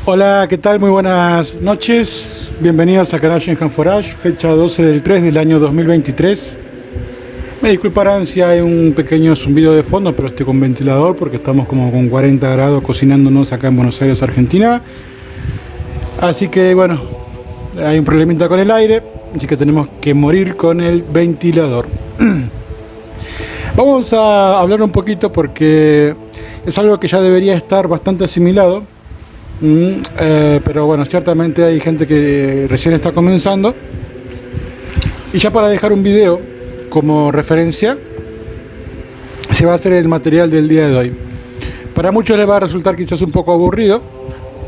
Hola, ¿qué tal? Muy buenas noches. Bienvenidos al canal Shenhan Forage, fecha 12 del 3 del año 2023. Me disculparán si hay un pequeño zumbido de fondo, pero estoy con ventilador porque estamos como con 40 grados cocinándonos acá en Buenos Aires, Argentina. Así que bueno, hay un problemita con el aire, así que tenemos que morir con el ventilador. Vamos a hablar un poquito porque es algo que ya debería estar bastante asimilado. Pero bueno, ciertamente hay gente que recién está comenzando. Y ya para dejar un video como referencia, se va a hacer el material del día de hoy. Para muchos les va a resultar quizás un poco aburrido,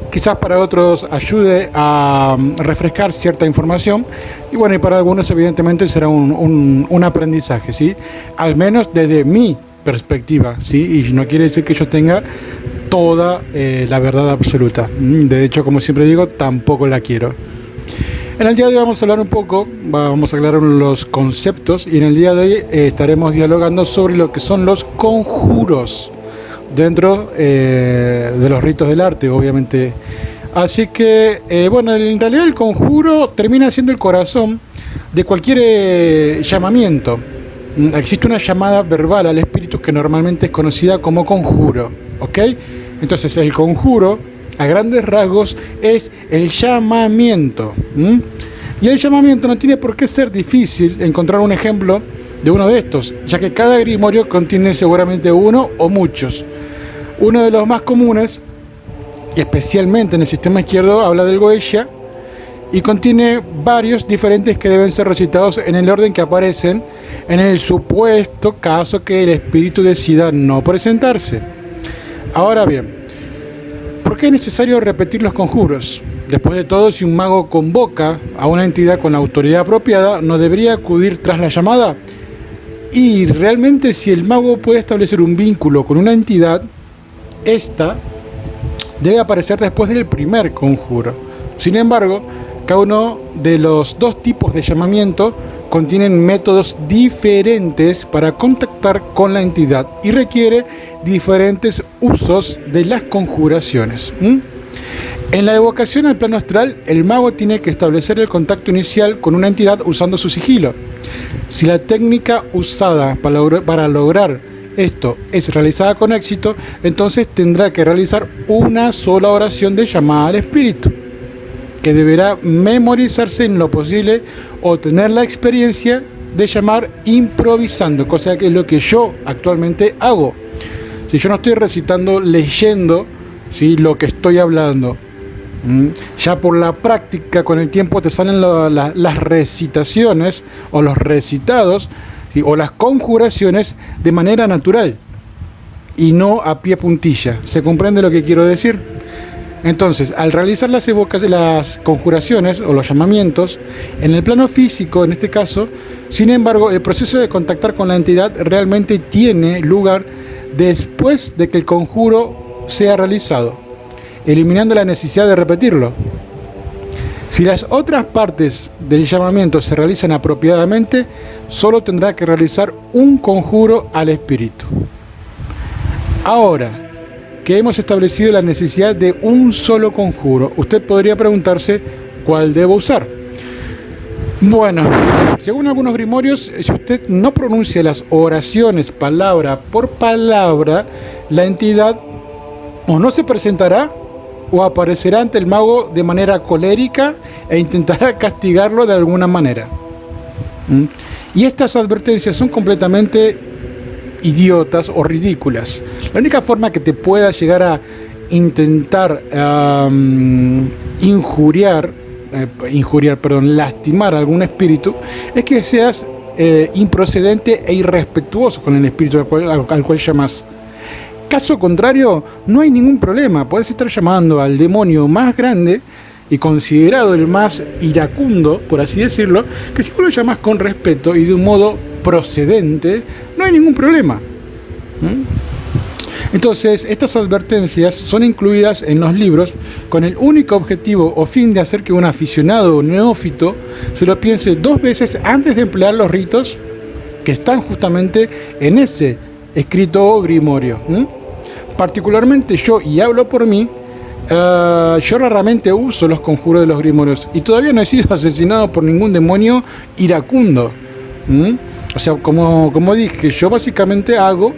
quizás para otros ayude a refrescar cierta información, y bueno, y para algunos evidentemente será un aprendizaje, ¿sí? Al menos desde mi perspectiva, ¿sí? Y no quiere decir que yo tenga toda la verdad absoluta. De hecho, como siempre digo, tampoco la quiero. En el día de hoy vamos a hablar un poco, vamos a aclarar los conceptos, y en el día de hoy estaremos dialogando sobre lo que son los conjuros dentro de los ritos del arte, obviamente. Así que, bueno, en realidad el conjuro termina siendo el corazón de cualquier llamamiento. Existe una llamada verbal al espíritu que normalmente es conocida como conjuro, ¿ok? Entonces el conjuro, a grandes rasgos, es el llamamiento. Y el llamamiento no tiene por qué ser difícil encontrar un ejemplo de uno de estos, ya que cada grimorio contiene seguramente uno o muchos. Uno de los más comunes, y especialmente en el sistema izquierdo, habla del Goetia, y contiene varios diferentes que deben ser recitados en el orden que aparecen en el supuesto caso que el espíritu decida no presentarse. Ahora bien, ¿por qué es necesario repetir los conjuros? Después de todo, si un mago convoca a una entidad con la autoridad apropiada, ¿no debería acudir tras la llamada? Y realmente, si el mago puede establecer un vínculo con una entidad, esta debe aparecer después del primer conjuro. Sin embargo, cada uno de los dos tipos de llamamiento contienen métodos diferentes para contactar con la entidad y requiere diferentes usos de las conjuraciones. En la evocación al plano astral, el mago tiene que establecer el contacto inicial con una entidad usando su sigilo. Si la técnica usada para lograr esto es realizada con éxito, entonces tendrá que realizar una sola oración de llamada al espíritu, que deberá memorizarse en lo posible o tener la experiencia de llamar improvisando, cosa que es lo que yo actualmente hago. Si yo no estoy recitando, leyendo, ¿sí?, lo que estoy hablando, ya por la práctica con el tiempo te salen las recitaciones o los recitados, ¿sí?, o las conjuraciones de manera natural y no a pie puntilla. ¿Se comprende lo que quiero decir? Entonces, al realizar las conjuraciones o los llamamientos en el plano físico, en este caso, sin embargo, el proceso de contactar con la entidad realmente tiene lugar después de que el conjuro sea realizado, eliminando la necesidad de repetirlo. Si las otras partes del llamamiento se realizan apropiadamente, solo tendrá que realizar un conjuro al espíritu. Ahora que hemos establecido la necesidad de un solo conjuro, usted podría preguntarse cuál debo usar. Bueno, según algunos grimorios, si usted no pronuncia las oraciones palabra por palabra, la entidad o no se presentará o aparecerá ante el mago de manera colérica e intentará castigarlo de alguna manera. Y estas advertencias son completamente idiotas o ridículas. La única forma que te pueda llegar a intentar lastimar a algún espíritu es que seas improcedente e irrespetuoso con el espíritu al cual llamas. Caso contrario, no hay ningún problema. Puedes estar llamando al demonio más grande y considerado el más iracundo, por así decirlo, que si vos lo llamas con respeto y de un modo procedente, no hay ningún problema. Entonces, estas advertencias son incluidas en los libros con el único objetivo o fin de hacer que un aficionado o neófito se lo piense dos veces antes de emplear los ritos que están justamente en ese escrito o grimorio. Particularmente yo, y hablo por mí, Yo raramente uso los conjuros de los grimorios y todavía no he sido asesinado por ningún demonio iracundo. O sea, como dije, yo básicamente hago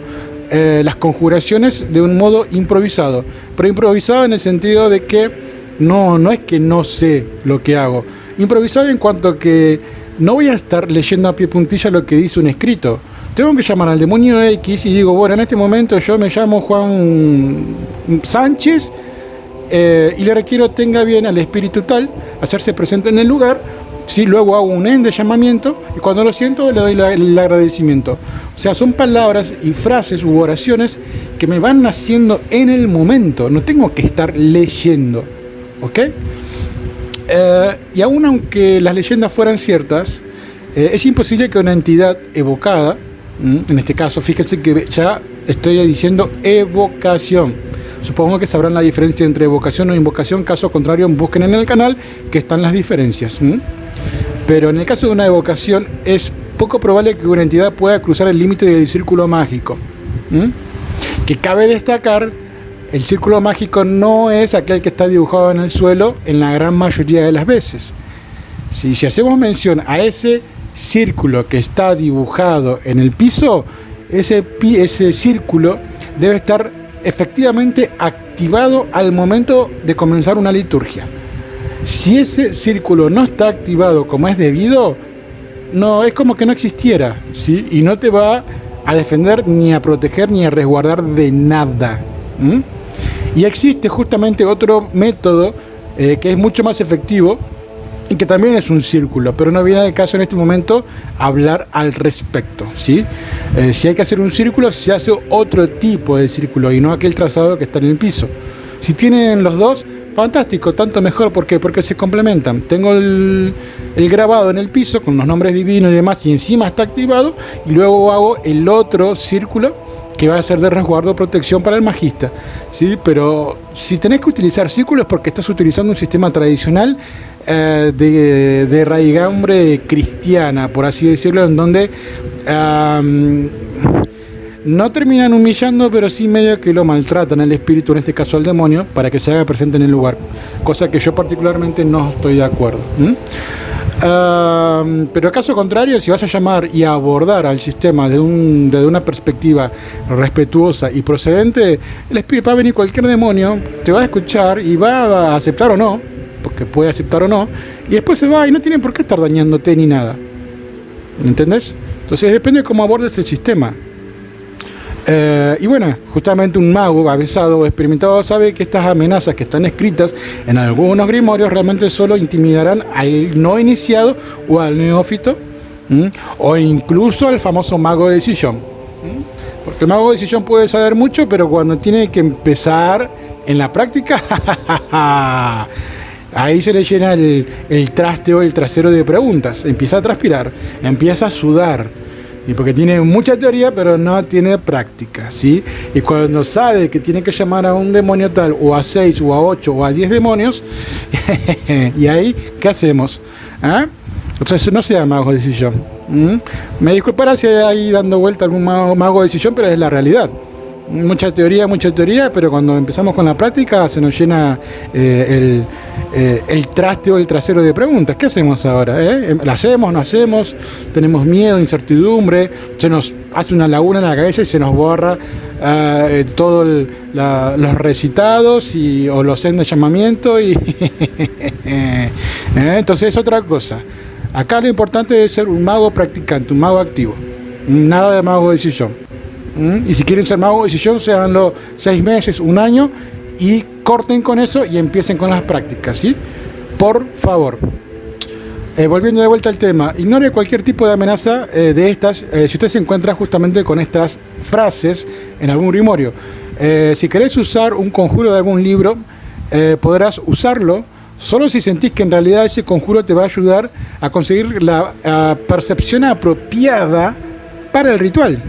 las conjuraciones de un modo improvisado, pero improvisado en el sentido de que no es que no sé lo que hago, improvisado en cuanto a que no voy a estar leyendo a pie puntilla lo que dice un escrito. Tengo que llamar al demonio X y digo, bueno, en este momento yo me llamo Juan Sánchez y le requiero tenga bien al espíritu tal hacerse presente en el lugar. Sí, luego hago un end de llamamiento y cuando lo siento le doy el agradecimiento. O sea, son palabras y frases u oraciones que me van naciendo en el momento. No tengo que estar leyendo, ¿ok? Y aún aunque las leyendas fueran ciertas, es imposible que una entidad evocada, en este caso, fíjense que ya estoy diciendo evocación. Supongo que sabrán la diferencia entre evocación o invocación. Caso contrario, busquen en el canal que están las diferencias. Pero en el caso de una evocación es poco probable que una entidad pueda cruzar el límite del círculo mágico. Que cabe destacar, el círculo mágico no es aquel que está dibujado en el suelo en la gran mayoría de las veces. Si hacemos mención a ese círculo que está dibujado en el piso, ese círculo debe estar efectivamente activado al momento de comenzar una liturgia. Si ese círculo no está activado como es debido, no, es como que no existiera, ¿sí? Y no te va a defender, ni a proteger, ni a resguardar de nada. Y existe justamente otro método que es mucho más efectivo y que también es un círculo, pero no viene al caso en este momento hablar al respecto, ¿sí? Si hay que hacer un círculo, se hace otro tipo de círculo y no aquel trazado que está en el piso. Si tienen los dos, fantástico, tanto mejor. ¿Por qué? Porque se complementan. Tengo el grabado en el piso con los nombres divinos y demás y encima está activado, y luego hago el otro círculo que va a ser de resguardo, protección para el magista, ¿sí? Pero si tenés que utilizar círculos es porque estás utilizando un sistema tradicional de raigambre cristiana, por así decirlo, en donde no terminan humillando, pero sí medio que lo maltratan el espíritu, en este caso al demonio, para que se haga presente en el lugar, cosa que yo particularmente no estoy de acuerdo. Pero caso contrario, si vas a llamar y a abordar al sistema desde una perspectiva respetuosa y procedente, el espíritu va a venir, cualquier demonio te va a escuchar y va a aceptar o no, porque puede aceptar o no, y después se va y no tiene por qué estar dañándote ni nada. ¿Entendés? Entonces depende de cómo abordes el sistema. Y bueno, justamente un mago avesado o experimentado sabe que estas amenazas que están escritas en algunos grimorios realmente solo intimidarán al no iniciado o al neófito, o incluso al famoso mago de decisión. Porque el mago de decisión puede saber mucho, pero cuando tiene que empezar en la práctica, ahí se le llena el traste o el trasero de preguntas, empieza a transpirar, empieza a sudar. Y porque tiene mucha teoría, pero no tiene práctica, ¿sí? Y cuando sabe que tiene que llamar a un demonio tal, o a 6, o a 8, o a 10 demonios, y ahí, ¿qué hacemos? Entonces no sea mago de decisión. Me disculpará si hay ahí dando vuelta algún mago de decisión, pero es la realidad. Mucha teoría, pero cuando empezamos con la práctica se nos llena el traste o el trasero de preguntas. ¿Qué hacemos ahora? ¿La hacemos, no hacemos? ¿Tenemos miedo, incertidumbre? Se nos hace una laguna en la cabeza y se nos borra todos los recitados o los end de llamamiento. Entonces es otra cosa. Acá lo importante es ser un mago practicante, un mago activo. Nada de mago de decisión. Y si quieren ser mago de decisión, seanlo 6 meses, un año, y corten con eso y empiecen con las prácticas, ¿sí? Por favor. Volviendo de vuelta al tema, ignore cualquier tipo de amenaza de estas si usted se encuentra justamente con estas frases en algún grimorio. Si querés usar un conjuro de algún libro, podrás usarlo solo si sentís que en realidad ese conjuro te va a ayudar a conseguir la percepción apropiada para el ritual.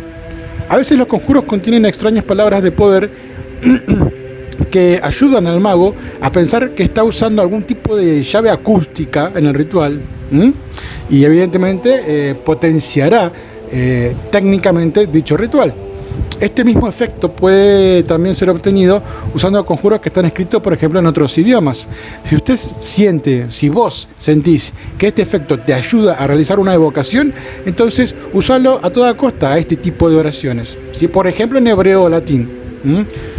A veces los conjuros contienen extrañas palabras de poder que ayudan al mago a pensar que está usando algún tipo de llave acústica en el ritual, y evidentemente potenciará técnicamente dicho ritual. Este mismo efecto puede también ser obtenido usando conjuros que están escritos, por ejemplo, en otros idiomas. Si vos sentís que este efecto te ayuda a realizar una evocación, entonces usalo a toda costa a este tipo de oraciones. ¿Sí? Por ejemplo, en hebreo o latín.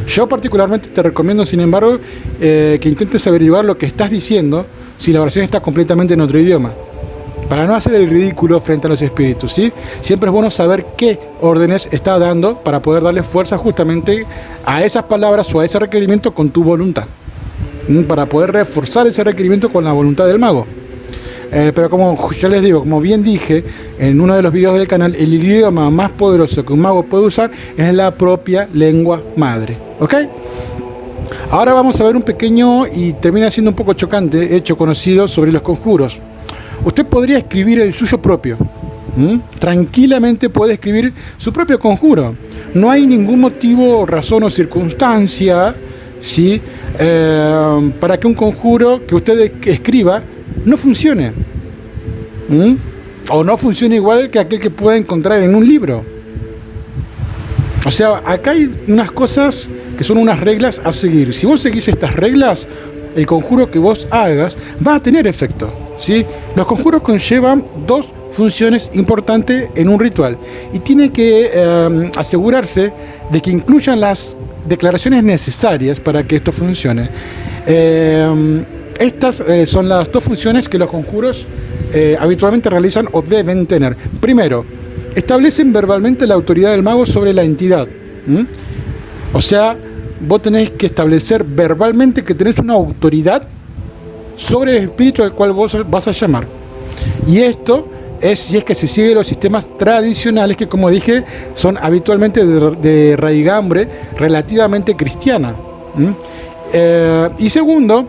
Yo particularmente te recomiendo, sin embargo, que intentes averiguar lo que estás diciendo si la oración está completamente en otro idioma, para no hacer el ridículo frente a los espíritus, ¿sí? Siempre es bueno saber qué órdenes está dando para poder darle fuerza justamente a esas palabras o a ese requerimiento con tu voluntad, para poder reforzar ese requerimiento con la voluntad del mago. Pero como ya les digo, como bien dije en uno de los videos del canal, el idioma más poderoso que un mago puede usar es la propia lengua madre, ¿ok? Ahora vamos a ver un pequeño y termina siendo un poco chocante hecho conocido sobre los conjuros. Usted podría escribir el suyo propio. Tranquilamente puede escribir su propio conjuro. No hay ningún motivo, razón o circunstancia, ¿sí? Para que un conjuro que usted escriba no funcione. O no funcione igual que aquel que pueda encontrar en un libro. O sea, acá hay unas cosas que son unas reglas a seguir. Si vos seguís estas reglas, el conjuro que vos hagas va a tener efecto, ¿sí? Los conjuros conllevan dos funciones importantes en un ritual y tiene que asegurarse de que incluyan las declaraciones necesarias para que esto funcione. Estas son las dos funciones que los conjuros habitualmente realizan o deben tener. Primero, establecen verbalmente la autoridad del mago sobre la entidad. O sea, vos tenés que establecer verbalmente que tenés una autoridad sobre el espíritu al cual vos vas a llamar. Y esto es si es que se sigue los sistemas tradicionales que, como dije, son habitualmente de raigambre relativamente cristiana. Y segundo,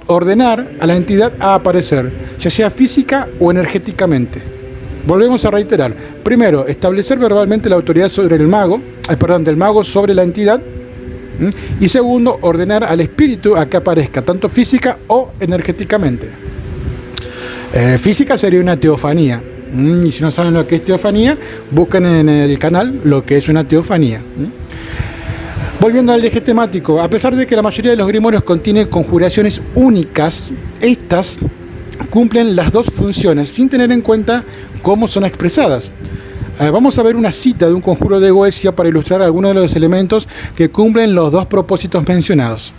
ordenar a la entidad a aparecer, ya sea física o energéticamente. Volvemos a reiterar. Primero, establecer verbalmente la autoridad sobre el mago, del mago sobre la entidad. Y segundo, ordenar al espíritu a que aparezca, tanto física o energéticamente. Física sería una teofanía. Y si no saben lo que es teofanía, busquen en el canal lo que es una teofanía. Volviendo al eje temático, a pesar de que la mayoría de los grimorios contienen conjuraciones únicas, estas cumplen las dos funciones sin tener en cuenta cómo son expresadas. Vamos a ver una cita de un conjuro de Goetia para ilustrar algunos de los elementos que cumplen los dos propósitos mencionados.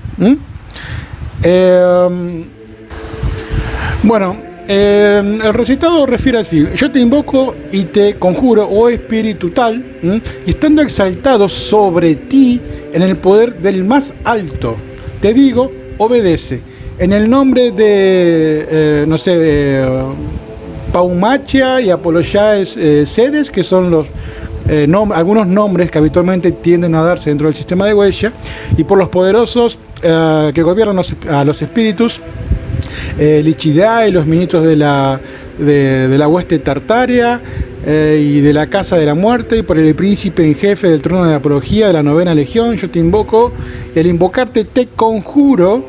El recitado refiere así: yo te invoco y te conjuro, oh espíritu tal, y estando exaltado sobre ti en el poder del más alto, te digo, obedece. En el nombre de, Paumachia y Apologiaes Sedes, que son los algunos nombres que habitualmente tienden a darse dentro del sistema de Goetia, y por los poderosos que gobiernan a los espíritus, Lichidae, los ministros de la hueste tartárea y de la casa de la muerte, y por el príncipe en jefe del trono de la apología de la 9ª legión, yo te invoco, y al invocarte te conjuro,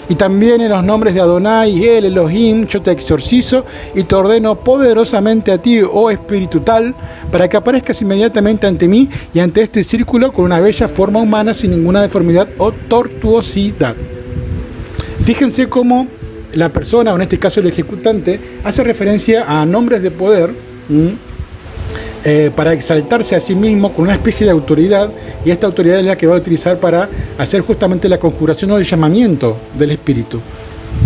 y también en los nombres de Adonai y el Elohim, yo te exorcizo y te ordeno poderosamente a ti, oh espíritu tal, para que aparezcas inmediatamente ante mí y ante este círculo con una bella forma humana sin ninguna deformidad o tortuosidad. Fíjense cómo la persona, o en este caso el ejecutante, hace referencia a nombres de poder para exaltarse a sí mismo con una especie de autoridad, y esta autoridad es la que va a utilizar para hacer justamente la conjuración o el llamamiento del espíritu.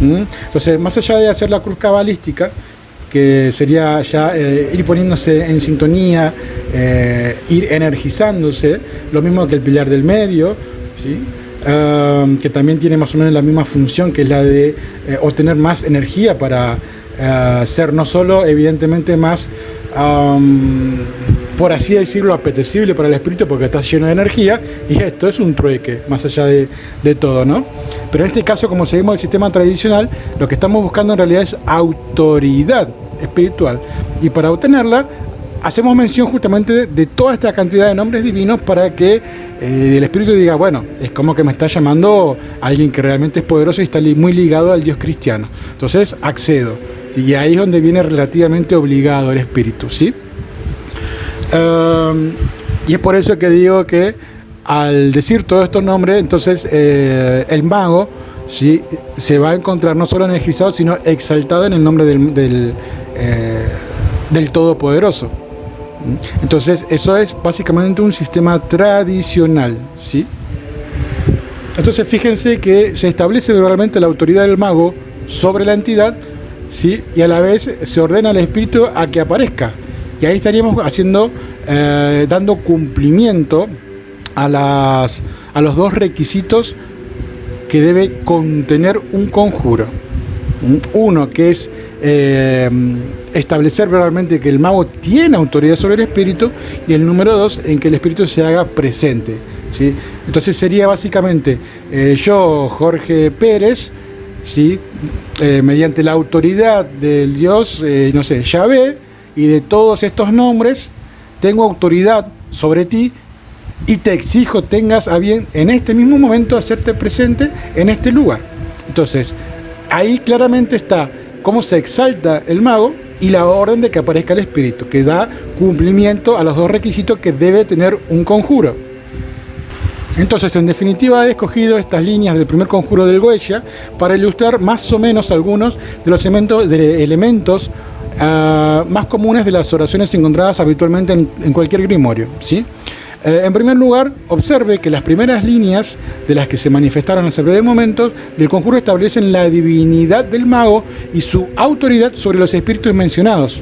Entonces, más allá de hacer la cruz cabalística, que sería ya ir poniéndose en sintonía, ir energizándose, lo mismo que el pilar del medio, ¿sí? Que también tiene más o menos la misma función, que es la de obtener más energía para ser no solo evidentemente más, por así decirlo, apetecible para el espíritu, porque está lleno de energía, y esto es un trueque, más allá de todo, ¿no? Pero en este caso, como seguimos el sistema tradicional, lo que estamos buscando en realidad es autoridad espiritual, y para obtenerla hacemos mención justamente de toda esta cantidad de nombres divinos para que el espíritu diga, bueno, es como que me está llamando alguien que realmente es poderoso y está muy ligado al Dios cristiano. Entonces accedo. Y ahí es donde viene relativamente obligado el espíritu, ¿sí? Y es por eso que digo que al decir todos estos nombres, entonces el mago, ¿sí?, se va a encontrar no solo energizado, sino exaltado en el nombre del Todopoderoso. Entonces eso es básicamente un sistema tradicional, ¿sí? Entonces fíjense que se establece verbalmente la autoridad del mago sobre la entidad, ¿sí?, y a la vez se ordena al espíritu a que aparezca. Y ahí estaríamos dando cumplimiento a los dos requisitos que debe contener un conjuro. Uno, que es establecer verbalmente que el mago tiene autoridad sobre el espíritu, y el número 2, en que el espíritu se haga presente, ¿sí? Entonces sería básicamente yo, Jorge Pérez, ¿sí?, mediante la autoridad del Dios, no sé, Yahvé, y de todos estos nombres, tengo autoridad sobre ti y te exijo tengas a bien en este mismo momento hacerte presente en este lugar. Entonces, ahí claramente está cómo se exalta el mago y la orden de que aparezca el espíritu, que da cumplimiento a los dos requisitos que debe tener un conjuro. Entonces, en definitiva, he escogido estas líneas del primer conjuro del Goetia para ilustrar más o menos algunos de los elementos más comunes de las oraciones encontradas habitualmente en cualquier grimorio, ¿sí? En primer lugar, observe que las primeras líneas de las que se manifestaron hace breves momentos del conjuro establecen la divinidad del mago y su autoridad sobre los espíritus mencionados,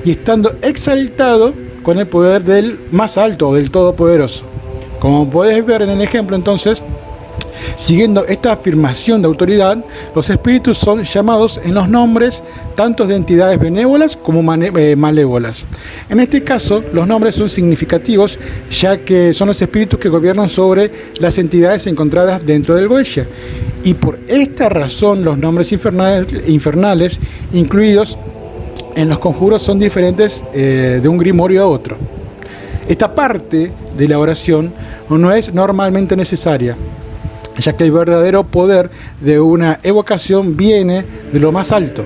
y estando exaltado con el poder del más alto o del Todopoderoso. Como podés ver en el ejemplo, entonces, siguiendo esta afirmación de autoridad, los espíritus son llamados en los nombres tanto de entidades benévolas como malévolas. En este caso, los nombres son significativos, ya que son los espíritus que gobiernan sobre las entidades encontradas dentro del Goetia. Y por esta razón, los nombres infernales incluidos en los conjuros son diferentes de un grimorio a otro. Esta parte de la oración no es normalmente necesaria, ya que el verdadero poder de una evocación viene de lo más alto.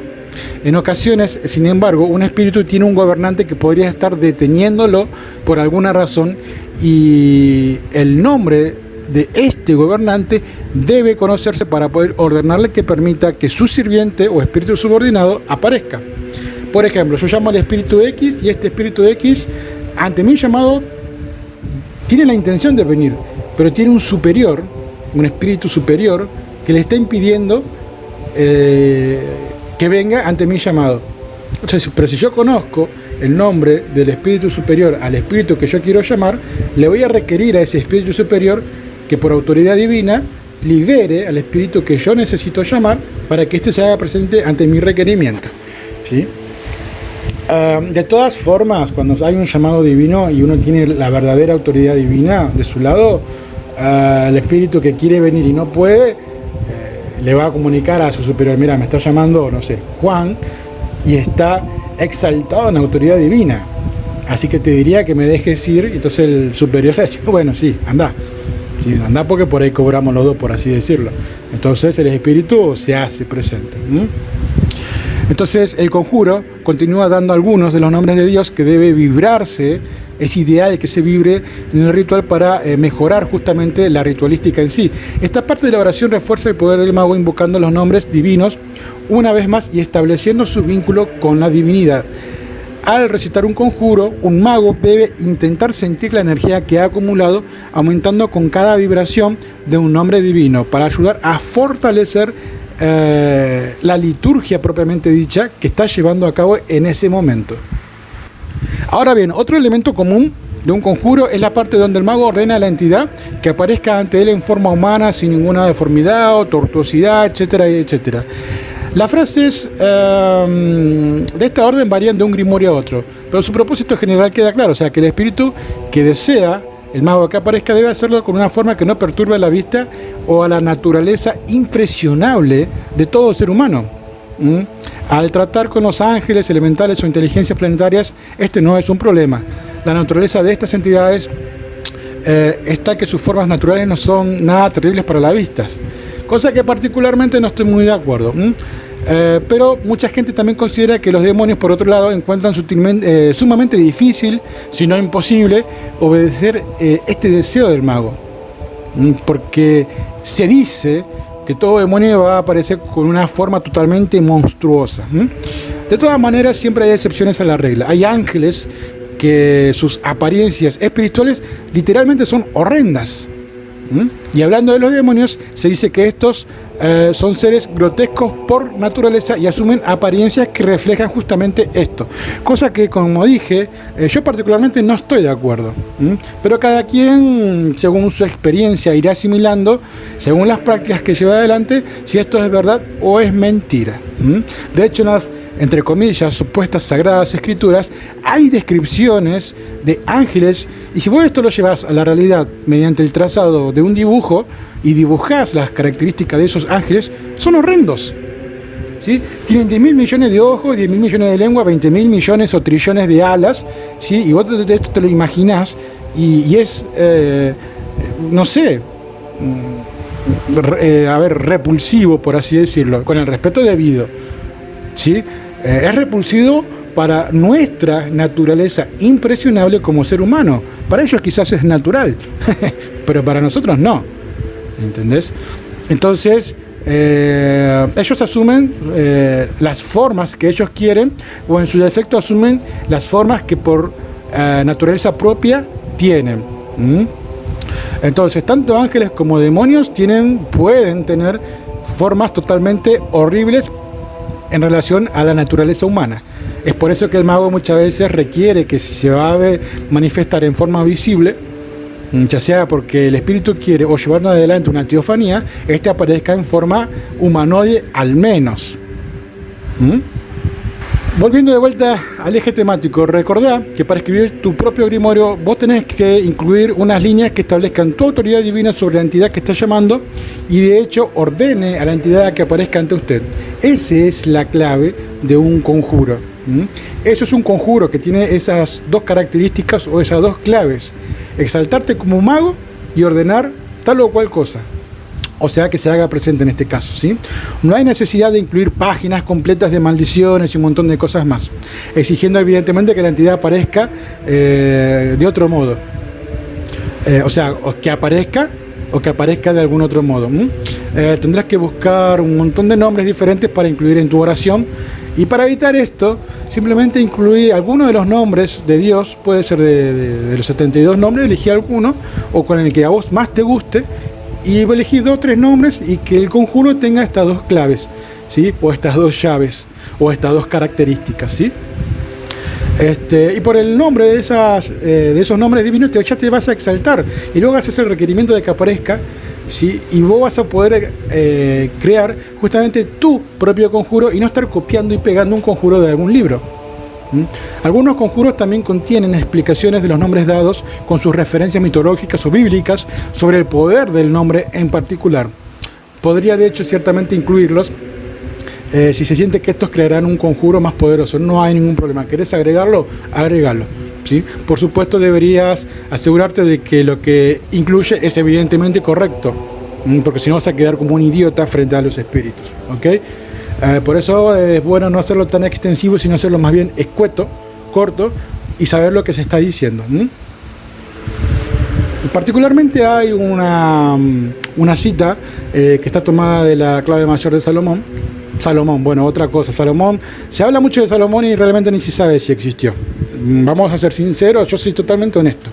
En ocasiones, sin embargo, un espíritu tiene un gobernante que podría estar deteniéndolo por alguna razón, y el nombre de este gobernante debe conocerse para poder ordenarle que permita que su sirviente o espíritu subordinado aparezca. Por ejemplo, yo llamo al espíritu X, y este espíritu X, ante mi llamado, tiene la intención de venir, pero tiene un superior, un espíritu superior, que le está impidiendo que venga ante mi llamado. Entonces, pero si yo conozco el nombre del espíritu superior al espíritu que yo quiero llamar, le voy a requerir a ese espíritu superior que por autoridad divina libere al espíritu que yo necesito llamar para que éste se haga presente ante mi requerimiento, ¿sí? De todas formas, cuando hay un llamado divino y uno tiene la verdadera autoridad divina de su lado, el espíritu que quiere venir y no puede, le va a comunicar a su superior: mira, me está llamando, no sé, Juan, y está exaltado en autoridad divina, así que te diría que me dejes ir. Y entonces el superior le dice: bueno, sí, anda, porque por ahí cobramos los dos, por así decirlo. Entonces el espíritu se hace presente. Entonces el conjuro continúa dando algunos de los nombres de Dios que debe vibrarse. Es ideal que se vibre en el ritual para mejorar justamente la ritualística en sí. Esta parte de la oración refuerza el poder del mago invocando los nombres divinos una vez más y estableciendo su vínculo con la divinidad. Al recitar un conjuro, un mago debe intentar sentir la energía que ha acumulado, aumentando con cada vibración de un nombre divino, para ayudar a fortalecer la liturgia propiamente dicha que está llevando a cabo en ese momento. Ahora bien, otro elemento común de un conjuro es la parte donde el mago ordena a la entidad que aparezca ante él en forma humana, sin ninguna deformidad o tortuosidad, etcétera, etcétera. Las frases de esta orden varían de un grimorio a otro, pero su propósito general queda claro, o sea, que el espíritu que desea el mago que aparezca debe hacerlo con una forma que no perturbe a la vista o a la naturaleza impresionable de todo ser humano. Al tratar con los ángeles, elementales o inteligencias planetarias, este no es un problema. La naturaleza de estas entidades está que sus formas naturales no son nada terribles para la vista, cosa que particularmente no estoy muy de acuerdo. Pero mucha gente también considera que los demonios, por otro lado, encuentran sumamente difícil, si no imposible, obedecer este deseo del mago. Porque se dice que todo demonio va a aparecer con una forma totalmente monstruosa. De todas maneras, siempre hay excepciones a la regla. Hay ángeles que sus apariencias espirituales literalmente son horrendas. Y hablando de los demonios, se dice que estos son seres grotescos por naturaleza y asumen apariencias que reflejan justamente esto. Cosa que, como dije, yo particularmente no estoy de acuerdo. Pero cada quien, según su experiencia, irá asimilando, según las prácticas que lleva adelante, si esto es verdad o es mentira. De hecho, en las, entre comillas, supuestas sagradas escrituras, hay descripciones de ángeles, y si vos esto lo llevas a la realidad mediante el trazado de un dibujo y dibujás las características de esos ángeles, son horrendos. ¿Sí? Tienen 10.000 millones de ojos, 10.000 millones de lengua, 20.000 millones o trillones de alas, ¿sí? Y vos de esto te lo imaginás y es, no sé, repulsivo, por así decirlo, con el respeto debido. ¿Sí? Es repulsivo para nuestra naturaleza impresionable como ser humano. Para ellos quizás es natural, pero para nosotros no. ¿Entendés? Entonces, ellos asumen las formas que ellos quieren, o en su defecto asumen las formas que por naturaleza propia tienen. Entonces, tanto ángeles como demonios pueden tener formas totalmente horribles en relación a la naturaleza humana. Es por eso que el mago muchas veces requiere que si se va a manifestar en forma visible, ya sea porque el espíritu quiere o llevando adelante una teofanía, este aparezca en forma humanoide al menos. Volviendo de vuelta al eje temático, recordá que para escribir tu propio grimorio vos tenés que incluir unas líneas que establezcan tu autoridad divina sobre la entidad que está llamando y de hecho ordene a la entidad que aparezca ante usted. Esa es la clave de un conjuro. Eso es un conjuro que tiene esas dos características o esas dos claves: exaltarte como mago y ordenar tal o cual cosa, o sea, que se haga presente en este caso, ¿sí? No hay necesidad de incluir páginas completas de maldiciones y un montón de cosas más, exigiendo evidentemente que la entidad aparezca de otro modo, o sea, o que aparezca de algún otro modo. Tendrás que buscar un montón de nombres diferentes para incluir en tu oración. Y para evitar esto, simplemente incluí alguno de los nombres de Dios, puede ser de los 72 nombres, elegí alguno, o con el que a vos más te guste, y elegí 2 o 3 nombres y que el conjuro tenga estas dos claves, ¿sí? O estas dos llaves, o estas dos características, ¿sí? Y por el nombre de esos nombres divinos ya te vas a exaltar, y luego haces el requerimiento de que aparezca, ¿sí? Y vos vas a poder crear justamente tu propio conjuro y no estar copiando y pegando un conjuro de algún libro. Algunos conjuros también contienen explicaciones de los nombres dados con sus referencias mitológicas o bíblicas sobre el poder del nombre en particular. Podría de hecho ciertamente incluirlos si se siente que estos crearán un conjuro más poderoso. No hay ningún problema. ¿Querés agregarlo? Agregalo. ¿Sí? Por supuesto deberías asegurarte de que lo que incluye es evidentemente correcto, porque si no vas a quedar como un idiota frente a los espíritus, ¿okay? Por eso es bueno no hacerlo tan extensivo, sino hacerlo más bien escueto, corto y saber lo que se está diciendo. Particularmente hay una cita que está tomada de la clave mayor de Salomón. Bueno, otra cosa, Salomón, se habla mucho de Salomón y realmente ni se sabe si existió. Vamos a ser sinceros, yo soy totalmente honesto.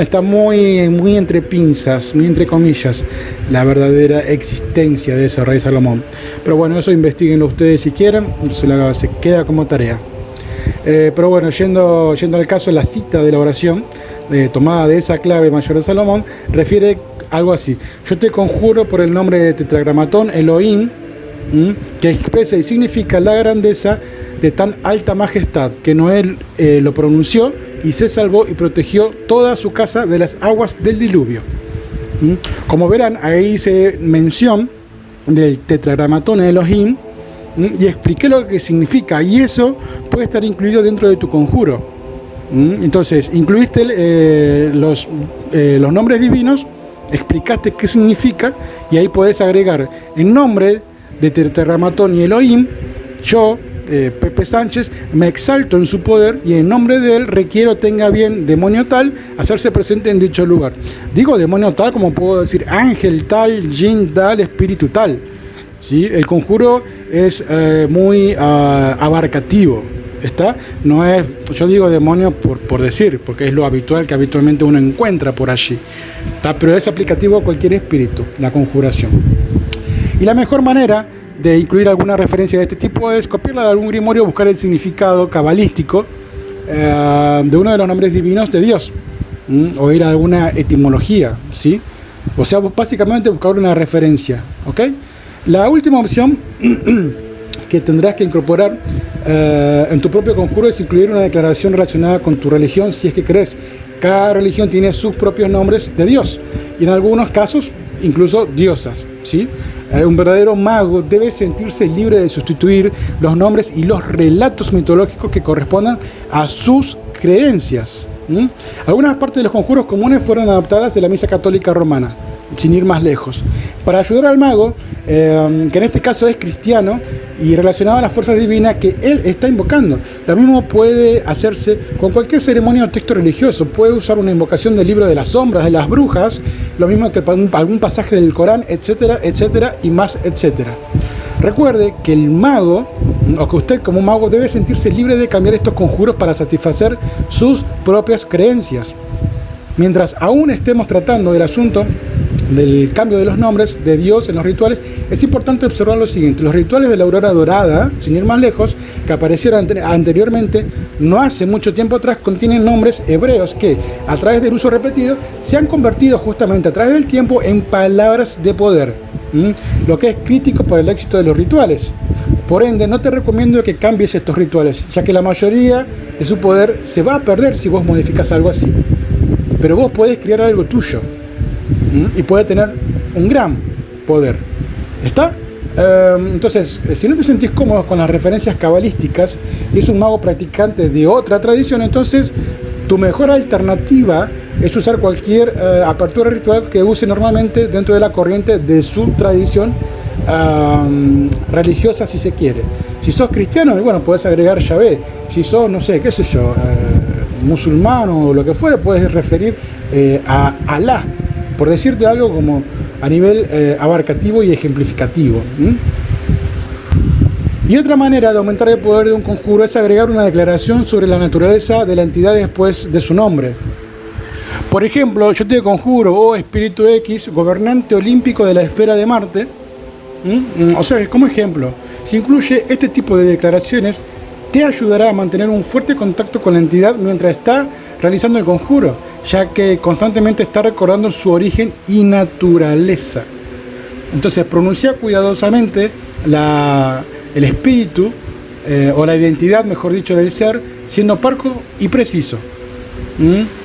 Está muy entre pinzas, muy entre comillas, la verdadera existencia de ese rey Salomón. Pero bueno, eso investiguenlo ustedes si quieren, se queda como tarea. Pero bueno, yendo al caso, la cita de la oración tomada de esa clave mayor de Salomón refiere algo así: yo te conjuro por el nombre de Tetragramatón Elohim, que expresa y significa la grandeza de tan alta majestad, que Noé lo pronunció y se salvó y protegió toda su casa de las aguas del diluvio. Como verán, ahí se mención del Tetragramatón Elohim, y expliqué lo que significa, y eso puede estar incluido dentro de tu conjuro. Entonces, incluiste los nombres divinos, explicaste qué significa, y ahí podés agregar en nombre de Tetragrámaton y Elohim, yo, Pepe Sánchez, me exalto en su poder y en nombre de él requiero tenga bien demonio tal hacerse presente en dicho lugar. Digo demonio tal como puedo decir ángel tal, jin tal, espíritu tal. ¿Sí? El conjuro es muy abarcativo. ¿Está? No es, yo digo demonio por decir, porque es lo habitual que habitualmente uno encuentra por allí. ¿Está? Pero es aplicativo a cualquier espíritu, la conjuración. Y la mejor manera de incluir alguna referencia de este tipo es copiarla de algún grimorio, buscar el significado cabalístico de uno de los nombres divinos de Dios, o ir a alguna etimología, ¿sí? O sea, básicamente buscar una referencia, ¿ok? La última opción que tendrás que incorporar en tu propio conjuro es incluir una declaración relacionada con tu religión, si es que crees. Cada religión tiene sus propios nombres de Dios y en algunos casos incluso diosas, ¿sí? Un verdadero mago debe sentirse libre de sustituir los nombres y los relatos mitológicos que correspondan a sus creencias. Algunas partes de los conjuros comunes fueron adaptadas de la Misa Católica Romana, sin ir más lejos, para ayudar al mago, que en este caso es cristiano y relacionado a las fuerzas divinas que él está invocando. Lo mismo puede hacerse con cualquier ceremonia o texto religioso. Puede usar una invocación del libro de las sombras, de las brujas, lo mismo que algún pasaje del Corán, etcétera, etcétera y más, etcétera. Recuerde que el mago, o que usted como mago, debe sentirse libre de cambiar estos conjuros para satisfacer sus propias creencias. Mientras aún estemos tratando del asunto del cambio de los nombres de Dios en los rituales, es importante observar lo siguiente. Los rituales de la aurora dorada, sin ir más lejos, que aparecieron anteriormente, no hace mucho tiempo atrás, contienen nombres hebreos que, a través del uso repetido, se han convertido justamente a través del tiempo en palabras de poder, lo que es crítico para el éxito de los rituales. Por ende, no te recomiendo que cambies estos rituales, ya que la mayoría de su poder se va a perder si vos modificas algo así. Pero vos podés crear algo tuyo y puede tener un gran poder. ¿Está? Entonces, si no te sentís cómodo con las referencias cabalísticas y es un mago practicante de otra tradición, entonces tu mejor alternativa es usar cualquier apertura ritual que use normalmente dentro de la corriente de su tradición religiosa, si se quiere. Si sos cristiano, bueno, puedes agregar Yahvé. Si sos, no sé, qué sé yo, musulmán o lo que fuera, puedes referir a Alá, por decirte algo como a nivel abarcativo y ejemplificativo. Y otra manera de aumentar el poder de un conjuro es agregar una declaración sobre la naturaleza de la entidad después de su nombre. Por ejemplo, yo te conjuro, oh Espíritu X, gobernante olímpico de la esfera de Marte. O sea, como ejemplo, si incluye este tipo de declaraciones, te ayudará a mantener un fuerte contacto con la entidad mientras está realizando el conjuro, ya que constantemente está recordando su origen y naturaleza. Entonces, pronuncia cuidadosamente el espíritu o la identidad, mejor dicho, del ser, siendo parco y preciso.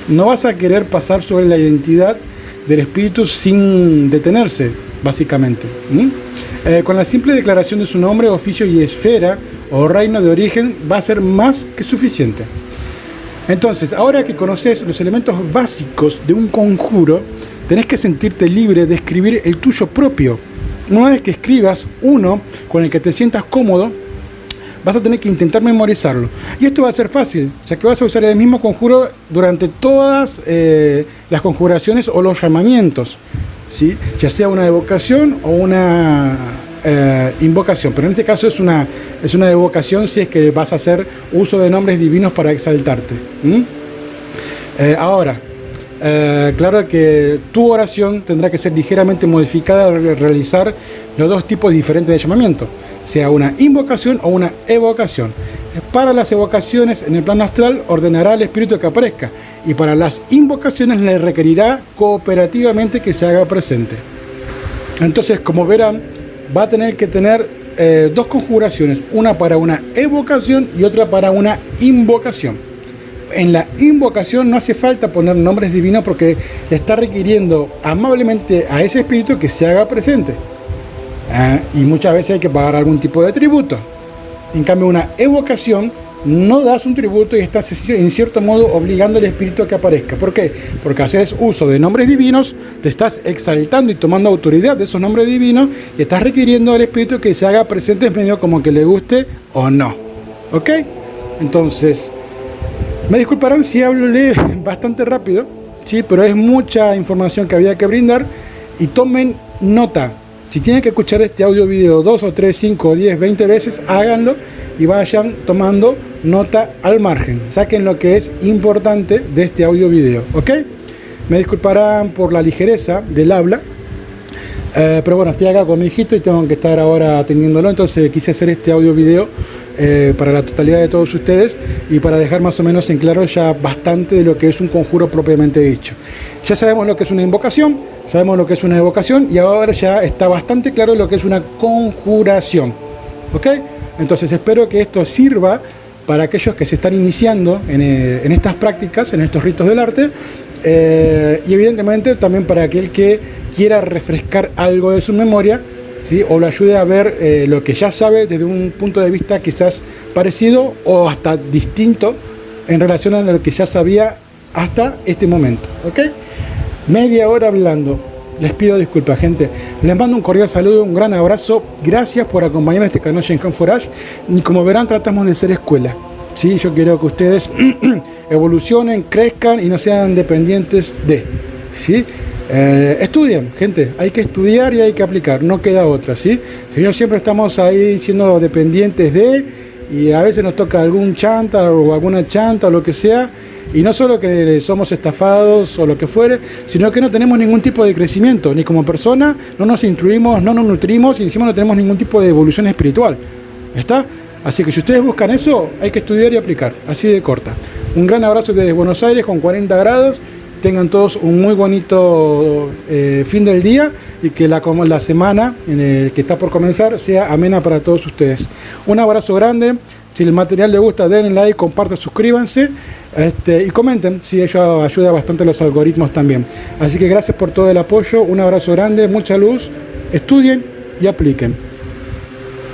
No vas a querer pasar sobre la identidad del espíritu sin detenerse, básicamente. Con la simple declaración de su nombre, oficio y esfera o reino de origen va a ser más que suficiente. Entonces, ahora que conoces los elementos básicos de un conjuro, tenés que sentirte libre de escribir el tuyo propio. Una vez que escribas uno con el que te sientas cómodo, vas a tener que intentar memorizarlo. Y esto va a ser fácil, ya que vas a usar el mismo conjuro durante todas las conjuraciones o los llamamientos, ¿sí? Ya sea una evocación o una invocación, pero en este caso es una evocación si es que vas a hacer uso de nombres divinos para exaltarte. Ahora, claro que tu oración tendrá que ser ligeramente modificada al realizar los dos tipos diferentes de llamamiento, sea una invocación o una evocación. Para las evocaciones en el plano astral ordenará al espíritu que aparezca, y para las invocaciones le requerirá cooperativamente que se haga presente. Entonces, como verán, va a tener que tener dos conjuraciones, una para una evocación y otra para una invocación. En la invocación no hace falta poner nombres divinos porque le está requiriendo amablemente a ese espíritu que se haga presente. Y muchas veces hay que pagar algún tipo de tributo. En cambio, una evocación no das un tributo y estás en cierto modo obligando al espíritu a que aparezca. ¿Por qué? Porque haces uso de nombres divinos, te estás exaltando y tomando autoridad de esos nombres divinos y estás requiriendo al espíritu que se haga presente en medio como que le guste o no. ¿Ok? Entonces, me disculparán si hablo bastante rápido, sí, pero es mucha información que había que brindar y tomen nota. Si tienen que escuchar este audio video 2 o 3, 5, 10, 20 veces, háganlo y vayan tomando nota al margen. Saquen lo que es importante de este audio video, ¿ok? Me disculparán por la ligereza del habla, pero bueno, estoy acá con mi hijito y tengo que estar ahora atendiéndolo, entonces quise hacer este audio video para la totalidad de todos ustedes y para dejar más o menos en claro ya bastante de lo que es un conjuro propiamente dicho. Ya sabemos lo que es una invocación, sabemos lo que es una evocación y ahora ya está bastante claro lo que es una conjuración, ¿ok? Entonces espero que esto sirva para aquellos que se están iniciando en estas prácticas, en estos ritos del arte, y evidentemente también para aquel que quiera refrescar algo de su memoria, ¿sí? O lo ayude a ver lo que ya sabe desde un punto de vista quizás parecido o hasta distinto en relación a lo que ya sabía hasta este momento, ¿ok? Media hora hablando. Les pido disculpas, gente. Les mando un cordial saludo, un gran abrazo. Gracias por acompañar a este canal Shenkan Forage. Y como verán, tratamos de ser escuela. ¿Sí? Yo quiero que ustedes evolucionen, crezcan y no sean dependientes de. ¿Sí? Estudien, gente. Hay que estudiar y hay que aplicar. No queda otra. ¿Sí? Si no, siempre estamos ahí siendo dependientes de. Y a veces nos toca algún chanta o alguna chanta o lo que sea. Y no solo que somos estafados o lo que fuere, sino que no tenemos ningún tipo de crecimiento, ni como persona, no nos instruimos, no nos nutrimos y encima no tenemos ningún tipo de evolución espiritual. ¿Está? Así que si ustedes buscan eso, hay que estudiar y aplicar, así de corta. Un gran abrazo desde Buenos Aires con 40 grados. Tengan todos un muy bonito fin del día y que la semana que está por comenzar sea amena para todos ustedes. Un abrazo grande. Si el material les gusta, denle like, compartan, suscríbanse y comenten, si ello ayuda bastante a los algoritmos también. Así que gracias por todo el apoyo, un abrazo grande, mucha luz, estudien y apliquen.